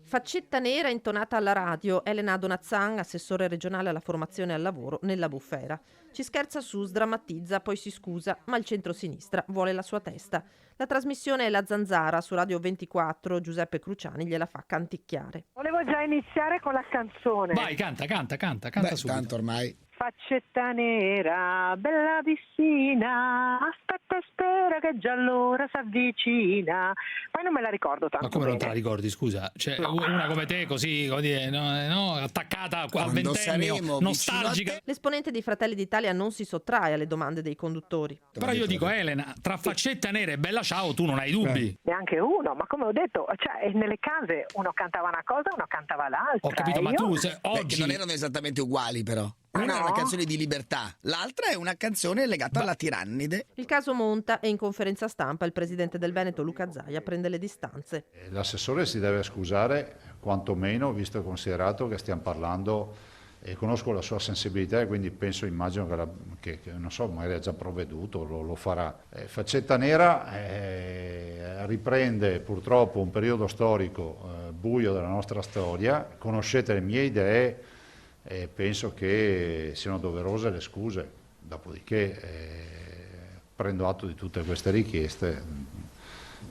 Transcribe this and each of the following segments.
Faccetta nera intonata alla radio, Elena Donazzan, assessore regionale alla formazione e al lavoro nella bufera. Ci scherza su, sdrammatizza, poi si scusa, ma il centro-sinistra vuole la sua testa. La trasmissione è La Zanzara su Radio 24, Giuseppe Cruciani gliela fa canticchiare. Volevo già iniziare con la canzone. Vai, canta Beh, subito. tanto ormai. Faccetta nera, bella vicina, aspetta e spera che già l'ora s'avvicina. Poi non me la ricordo tanto Ma come non te la bene. ricordi, scusa? Cioè, No. una come te, così, come dire, no, attaccata al Quando ventennio, saremo nostalgica. vicino a L'esponente di Fratelli d'Italia non si sottrae alle domande dei conduttori. Però io dico, Elena, tra Faccetta nera e Bella Ciao tu non hai dubbi. Neanche uno, ma come ho detto, cioè, nelle case uno cantava una cosa, uno cantava l'altra. Ho capito, e ma io- tu Perché oggi... non erano esattamente uguali, però. Una è una No. canzone di libertà, l'altra è una canzone legata alla tirannide. Il caso monta e in conferenza stampa il presidente del Veneto Luca Zaia prende le distanze. L'assessore si deve scusare, quantomeno, visto e considerato che stiamo parlando, e conosco la sua sensibilità e quindi immagino che non so, magari ha già provveduto, lo farà. Faccetta nera riprende purtroppo un periodo storico buio della nostra storia, conoscete le mie idee e penso che siano doverose le scuse, dopodiché prendo atto di tutte queste richieste,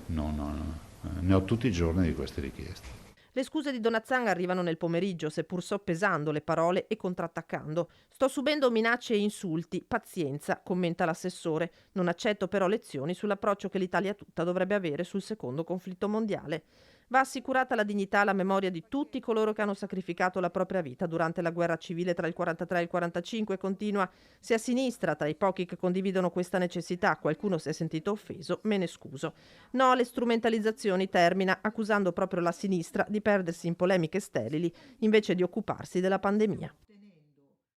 ne ho tutti i giorni di queste richieste. Le scuse di Donazzan arrivano nel pomeriggio, seppur soppesando le parole e contrattaccando. Sto subendo minacce e insulti, pazienza, commenta l'assessore. Non accetto però lezioni sull'approccio che l'Italia tutta dovrebbe avere sul secondo conflitto mondiale. Va assicurata la dignità e la memoria di tutti coloro che hanno sacrificato la propria vita durante la guerra civile tra il 43 e il 45, continua. Se a sinistra, tra i pochi che condividono questa necessità, qualcuno si è sentito offeso, me ne scuso. No alle strumentalizzazioni, termina, accusando proprio la sinistra di perdersi in polemiche sterili invece di occuparsi della pandemia.